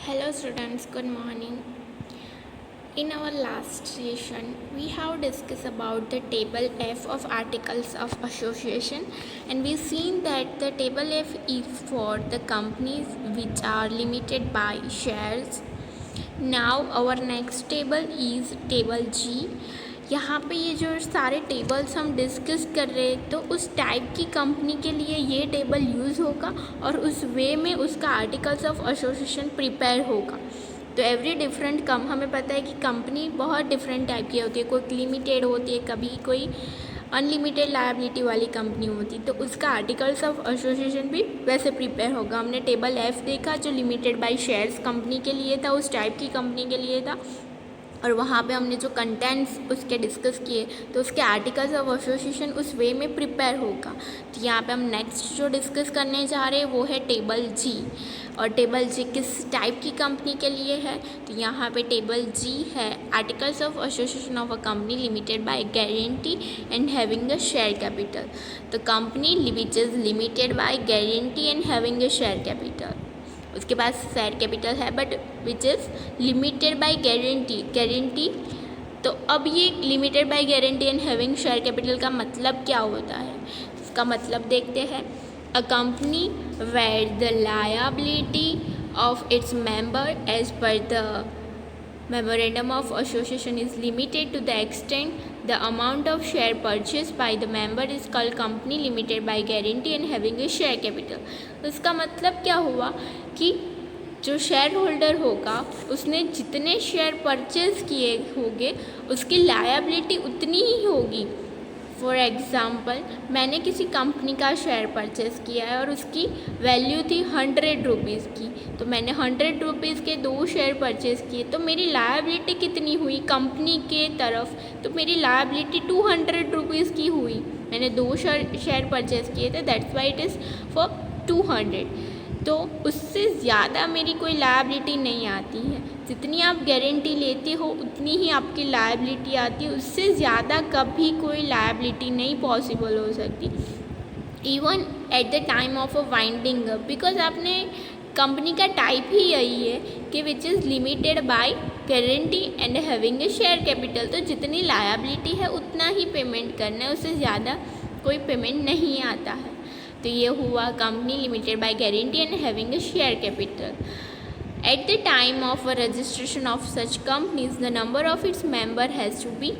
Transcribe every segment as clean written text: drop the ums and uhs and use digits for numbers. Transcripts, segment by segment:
Hello students, good morning. In our last session, we have discussed about the table F of articles of association, and we've seen that the table F is for the companies which are limited by shares. Now our next table is table G. यहाँ पे ये जो सारे tables हम discuss कर रहे हैं तो उस टाइप की कंपनी के लिए ये टेबल यूज़ होगा और उस वे में उसका आर्टिकल्स ऑफ एसोसिएशन प्रिपेयर होगा। तो एवरी डिफरेंट हमें पता है कि कंपनी बहुत डिफरेंट टाइप की होती है, कोई लिमिटेड होती है, कभी कोई अनलिमिटेड लायबिलिटी वाली कंपनी होती, तो उसका आर्टिकल्स ऑफ एसोसिएशन भी वैसे प्रिपेयर होगा। हमने टेबल एफ देखा जो लिमिटेड बाय शेयर्स कंपनी के लिए था, उस टाइप की कंपनी के लिए था, और वहाँ पे हमने जो कंटेंट्स उसके डिस्कस किए तो उसके आर्टिकल्स ऑफ एसोसिएशन उस वे में प्रिपेयर होगा। तो यहाँ पे हम नेक्स्ट जो डिस्कस करने जा रहे हैं वो है टेबल जी। और टेबल जी किस टाइप की कंपनी के लिए है, तो यहाँ पे टेबल जी है articles of association of a company limited by guarantee and having a share capital. तो company which is limited by guarantee and having a share capital, उसके पास शेयर कैपिटल है but which is limited by guarantee. तो अब ये limited by guarantee and having share capital का मतलब क्या होता है, इसका मतलब देखते हैं। A company where the liability of its member as पर the memorandum of association is limited to the extent the amount of share purchased by the member is called company limited by guarantee and having a share capital। उसका मतलब क्या हुआ कि जो share holder होगा उसने जितने शेयर परचेज किए होंगे उसकी लायबिलिटी उतनी ही होगी। फॉर एग्ज़ाम्पल मैंने किसी कंपनी का शेयर परचेज़ किया है और उसकी वैल्यू थी 100 रुपीज़ की, तो मैंने 100 रुपीज़ के 2 शेयर परचेज़ किए, तो मेरी लायबिलिटी कितनी हुई कंपनी के तरफ, तो मेरी लायबिलिटी 200 रुपीज़ की हुई। मैंने 2 शेयर परचेज़ किए थे, that's why it is for 200। तो उससे ज़्यादा मेरी कोई लायबिलिटी नहीं आती है। जितनी आप गारंटी लेते हो उतनी ही आपकी लायबिलिटी आती है, उससे ज़्यादा कभी कोई लायबिलिटी नहीं पॉसिबल हो सकती even at the time of a winding up, because आपने कंपनी का टाइप ही यही है कि विच is limited by guarantee and having a share capital. तो जितनी लायबिलिटी है उतना ही पेमेंट करना है, उससे ज़्यादा कोई पेमेंट नहीं आता है। तो ये हुआ company limited by guarantee and having a share capital. At the time of a registration of such companies the number of its member has to be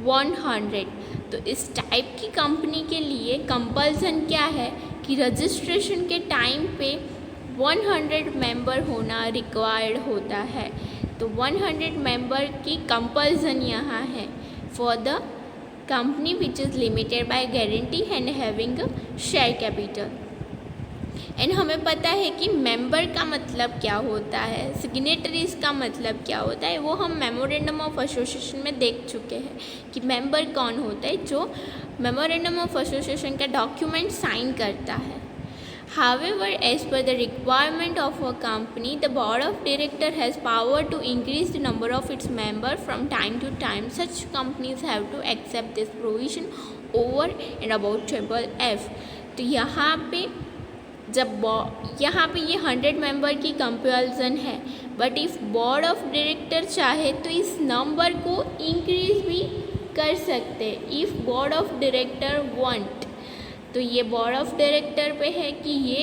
100। तो इस टाइप की कंपनी के लिए कंपल्सन क्या है कि रजिस्ट्रेशन के टाइम पे 100 मेंबर होना रिक्वायर्ड होता है। तो 100 मेंबर की कंपल्सन यहाँ है for the company which is limited by guarantee and having share capital. And हमें पता है कि मेंबर का मतलब क्या होता है, सिग्नेटरीज का मतलब क्या होता है, वो हम मेमोरेंडम ऑफ एसोसिएशन में देख चुके हैं कि मेंबर कौन होता है जो मेमोरेंडम ऑफ एसोसिएशन का डॉक्यूमेंट साइन करता है। However, as per the requirement of a company, the board of director has power to increase the number of its member from time to time. Such companies have to accept this provision over and about table F। तो यहाँ पे ये 100 member की compulsion है, but if board of director चाहे तो इस number को इंक्रीज भी कर सकते if board of director want. तो ये बोर्ड ऑफ डायरेक्टर पे है कि ये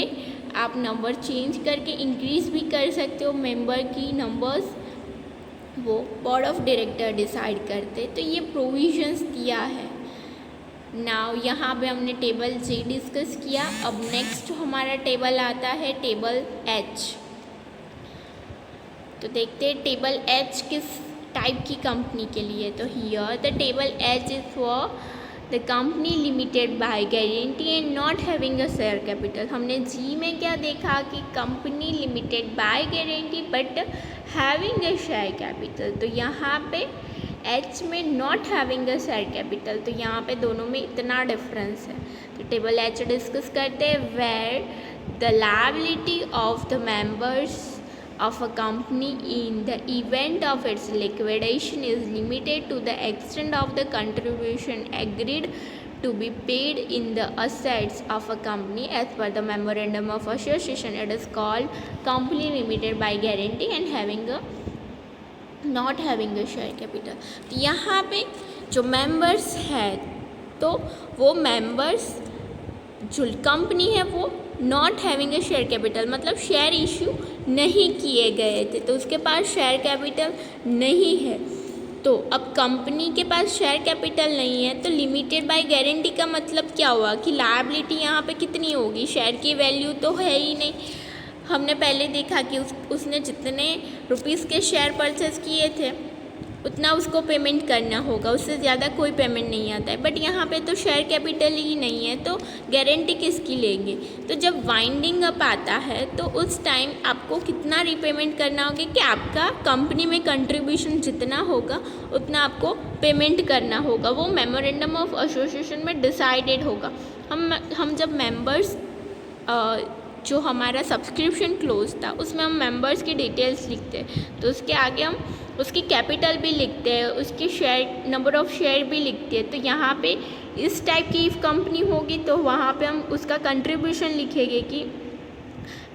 आप नंबर चेंज करके इंक्रीज़ भी कर सकते हो मेंबर की नंबर्स, वो बोर्ड ऑफ डायरेक्टर डिसाइड करते। तो ये प्रोविजंस दिया है। नाउ यहाँ पे हमने टेबल जी डिस्कस किया। अब नेक्स्ट हमारा टेबल आता है टेबल एच। तो देखते हैं टेबल एच किस टाइप की कंपनी के लिए। तो here the table H is for the company limited by guarantee and not having a share capital. हमने जी में क्या देखा कि company limited by guarantee but having a share capital. तो यहाँ पे एच में not having a share capital, तो यहाँ पे दोनों में इतना डिफरेंस है। तो टेबल एच डिस्कस करते हैं where the liability of the members of a company in the event of its liquidation is limited to the extent of the contribution agreed to be paid in the assets of a company as per the memorandum of association. It is called company limited by guarantee and having a not having a share capital. तो यहाँ पे जो members है तो वो members जो company है वो not having a share capital मतलब शेयर इशू नहीं किए गए थे तो उसके पास शेयर कैपिटल नहीं है. तो अब कंपनी के पास शेयर कैपिटल नहीं है तो लिमिटेड बाय गारंटी का मतलब क्या हुआ कि लायबिलिटी यहाँ पे कितनी होगी, शेयर की वैल्यू तो है ही नहीं. हमने पहले देखा कि उसने जितने रुपीस के शेयर परचेस किए थे उतना उसको पेमेंट करना होगा, उससे ज़्यादा कोई पेमेंट नहीं आता है. बट यहाँ पे तो शेयर कैपिटल ही नहीं है तो गारंटी किसकी लेंगे. तो जब वाइंडिंग अप आता है तो उस टाइम आपको कितना रीपेमेंट करना होगा कि आपका कंपनी में कंट्रीब्यूशन जितना होगा उतना आपको पेमेंट करना होगा. वो मेमोरेंडम ऑफ एसोसिएशन में डिसाइडेड होगा. हम जब मेंबर्स जो हमारा सब्सक्रिप्शन क्लोज था उसमें हम मेंबर्स की डिटेल्स लिखते हैं तो उसके आगे हम उसकी कैपिटल भी लिखते हैं, उसकी शेयर नंबर ऑफ़ शेयर भी लिखते हैं. तो यहाँ पे इस टाइप की कंपनी होगी तो वहाँ पे हम उसका कंट्रीब्यूशन लिखेंगे कि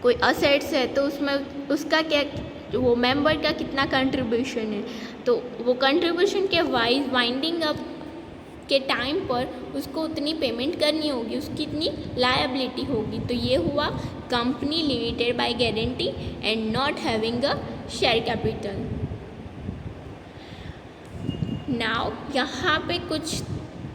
कोई असेट्स है तो उसमें उसका क्या वो मेंबर का कितना कंट्रीब्यूशन है. तो वो कंट्रीब्यूशन के वाइज वाइंडिंग अप के टाइम पर उसको उतनी पेमेंट करनी होगी, उसकी इतनी लायबिलिटी होगी. तो ये हुआ company limited by guarantee and not having a share capital. Now यहाँ पे कुछ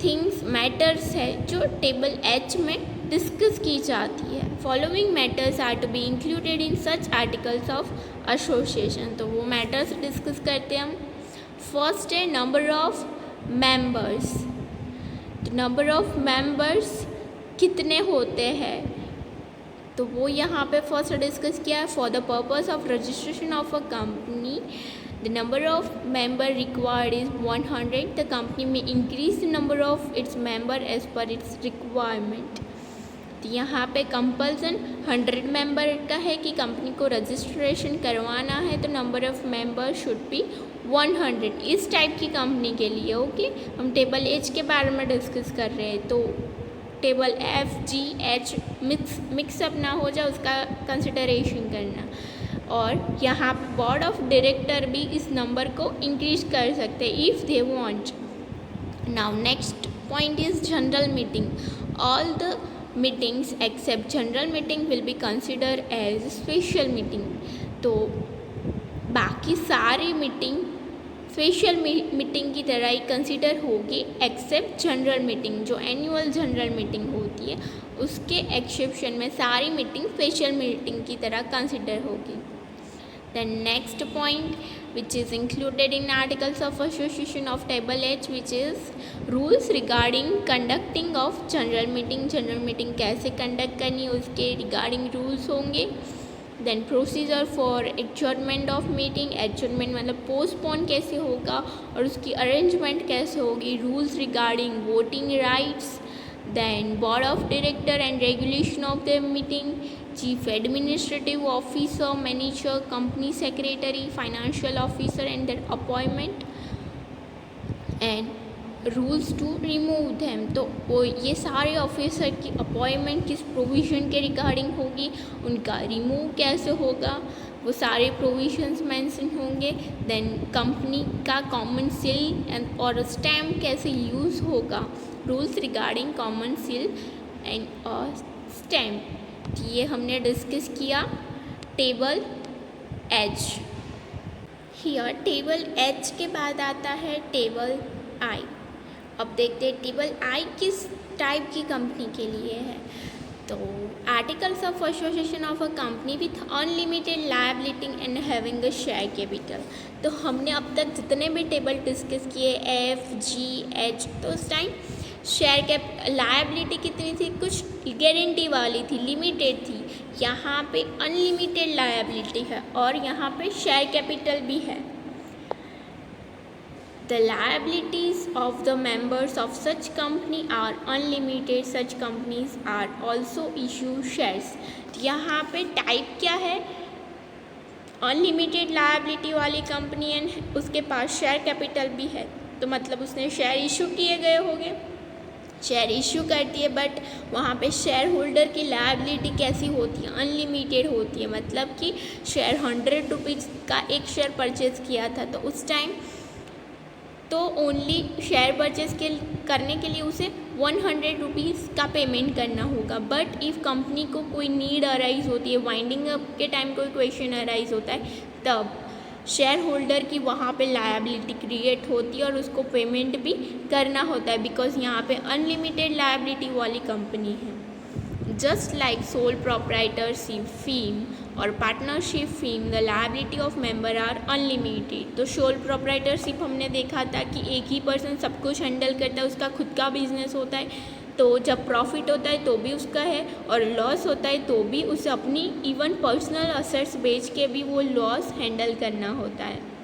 थिंग्स मैटर्स है जो टेबल एच में डिस्कस की जाती है. Following matters are to be included in such articles of association. तो वो मैटर्स डिस्कस करते हैं हम. फर्स्ट है नंबर ऑफ मेंबर्स. तो नंबर ऑफ मेंबर्स कितने होते हैं तो वो यहाँ पे फर्स्ट डिस्कस किया है. For the purpose of registration of a company the number of member required is 100. The company may increase the number of its member as per its requirement. तो यहाँ पे कंपल्सन 100 मेंबर का है कि company को registration करवाना है तो number of member should be 100. इस टाइप की कंपनी के लिए ओके. हम टेबल एच के बारे में डिस्कस कर रहे हैं तो table F G H mixup ना हो जाए उसका कंसिडरेशन करना. और यहाँ पे बोर्ड ऑफ डायरेक्टर भी इस नंबर को इंक्रीज कर सकते हैं if they want. Now next point is general meeting. All the meetings except general meeting will be considered as special meeting. तो बाकी सारी मीटिंग स्पेशल मीटिंग की तरह ही कंसिडर होगी एक्सेप्ट जनरल मीटिंग. जो एनुअल जनरल मीटिंग होती है उसके एक्सेप्शन में सारी मीटिंग स्पेशल मीटिंग की तरह कंसिडर होगी. The next point which is included in articles of association of table H which is rules regarding conducting of general meeting. general meeting कैसे conduct करनी है उसके regarding rules होंगे. then procedure for adjournment of meeting. adjournment मतलब postpone कैसे होगा और उसकी arrangement कैसे होगी. rules regarding voting rights. then board of director and regulation of the meeting. chief administrative officer, manager, company secretary, financial officer and their appointment and rules to remove them. तो वो ये सारे ऑफिसर की appointment किस provision के regarding होगी, उनका remove कैसे होगा, वो सारे प्रोविजंस मेंशन होंगे. देन कंपनी का कॉमन सील एंड और स्टैम्प कैसे यूज़ होगा. Rules regarding common seal and stamp. ये हमने डिस्कस किया table H. Here table H के बाद आता है टेबल आई. अब देखते हैं टेबल आई किस टाइप की कंपनी के लिए है. तो articles of association of a company with unlimited liability and having a share capital. तो हमने अब तक जितने भी टेबल डिस्कस किए एफ जी एच तो उस टाइम शेयर कैप लायबिलिटी कितनी थी, कुछ गारंटी वाली थी, लिमिटेड थी. यहाँ पे अनलिमिटेड लायबिलिटी है और यहाँ पे शेयर कैपिटल भी है. The liabilities of the members of such company are unlimited. Such companies are also issue shares. यहाँ पे टाइप क्या है, अनलिमिटेड लायबिलिटी वाली कंपनी एंड उसके पास शेयर कैपिटल भी है तो मतलब उसने शेयर इशू किए गए होंगे. शेयर इशू करती है, बट वहाँ पे शेयर होल्डर की लायबिलिटी कैसी होती है, अनलिमिटेड होती है। मतलब कि शेयर 100 रुपीज़ का एक शेयर परचेज़ किया था, तो उस टाइम तो ओनली शेयर परचेज करने के लिए उसे 100 रुपीज़ का पेमेंट करना होगा। बट इफ़ कंपनी को कोई नीड अराइज होती है, वाइंडिंग अप के टाइम कोई क्वेश्चन अराइज होता है, तब शेयर होल्डर की वहाँ पे लायबिलिटी क्रिएट होती है और उसको पेमेंट भी करना होता है, बिकॉज यहाँ पे अनलिमिटेड लायबिलिटी वाली कंपनी है। Just like sole proprietorship firm और partnership firm, the liability of member are unlimited. तो सोल प्रोप्राइटरशिप हमने देखा था कि एक ही पर्सन सब कुछ हैंडल करता है, उसका खुद का बिजनेस होता है, तो जब प्रॉफिट होता है तो भी उसका है और लॉस होता है तो भी उसे अपनी इवन पर्सनल असेट्स बेच के भी वो लॉस हैंडल करना होता है।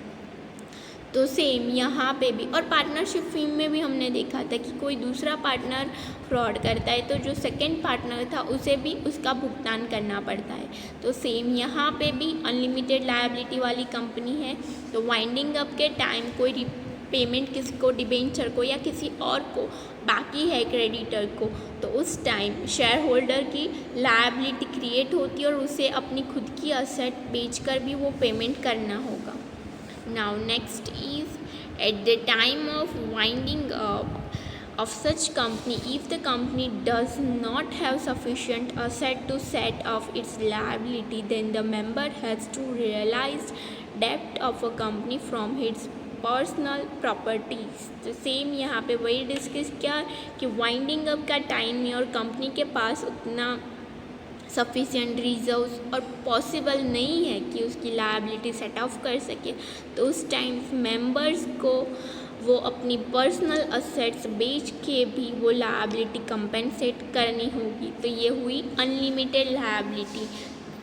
तो सेम यहाँ पे भी, और पार्टनरशिप फीम में भी हमने देखा था कि कोई दूसरा पार्टनर फ्रॉड करता है तो जो सेकंड पार्टनर था उसे भी उसका भुगतान करना पड़ता है। तो सेम यहाँ पे भी अनलिमिटेड लायबिलिटी वाली कंपनी है, तो वाइंडिंग अप के टाइम कोई पेमेंट किसी को, डिबेंचर को या किसी और को बाकी है क्रेडिटर को, तो उस टाइम शेयर होल्डर की लायबिलिटी क्रिएट होती है और उसे अपनी खुद की असेट बेचकर भी वो पेमेंट करना होगा। Now next is at the time of winding up of such company, if the company does not have sufficient asset to set off its liability, then the member has to realize debt of a company from its personal properties. तो same यहाँ पे वही discuss किया कि winding up का time है और company के पास उतना सफिशिएंट रिजर्व्स और पॉसिबल नहीं है कि उसकी लायबिलिटी सेट ऑफ कर सके, तो उस टाइम मेंबर्स को वो अपनी पर्सनल असेट्स बेच के भी वो लायबिलिटी कंपेंसेट करनी होगी। तो ये हुई अनलिमिटेड लायबिलिटी,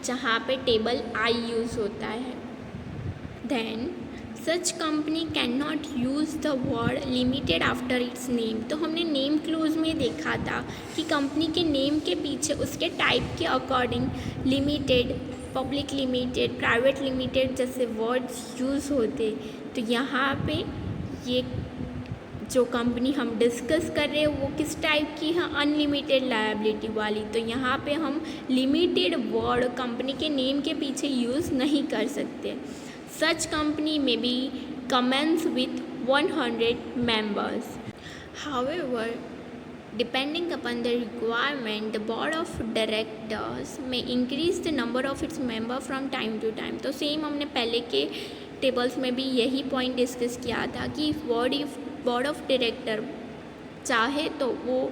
जहाँ पे टेबल आई यूज़ होता है। Then such company can not use the word limited after its name. तो हमने नेम क्लोज में देखा था कि कंपनी के नेम के पीछे उसके टाइप के according limited, public limited, private limited जैसे वर्ड्स यूज़ होते। तो यहाँ पे ये जो कंपनी हम डिस्कस कर रहे हैं वो किस टाइप की है, अनलिमिटेड लायबिलिटी वाली। तो यहाँ पे हम लिमिटेड वर्ड कंपनी के नेम के पीछे यूज़ नहीं कर सकते। Such company may be commence with 100 members. However, depending upon the requirement, the board of directors may increase the number of its members from time to time. तो same हमने पहले के टेबल्स में भी यही पॉइंट डिस्कस किया था कि बोर्ड ऑफ डायरेक्टर चाहे तो वो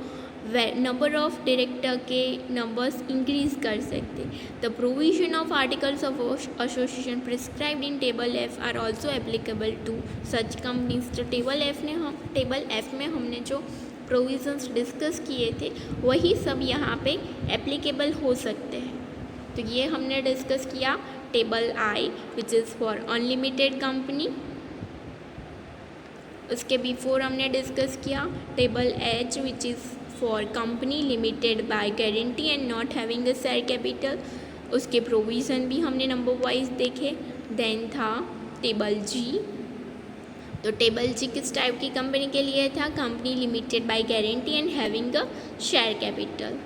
नंबर ऑफ डायरेक्टर के नंबर्स इंक्रीज कर सकते। The provision of articles of association prescribed in table F are also applicable to such companies. तो टेबल एफ में हमने जो प्रोविजंस डिस्कस किए थे वही सब यहाँ पे एप्लीकेबल हो सकते हैं। तो ये हमने डिस्कस किया table I which is for unlimited company. उसके बिफोर हमने डिस्कस किया table H which is for company limited by guarantee and not having a share capital. उसके प्रोविज़न भी हमने नंबर वाइज देखे। देन था टेबल जी। तो टेबल जी किस टाइप की कंपनी के लिए था, company limited by guarantee and having a share capital.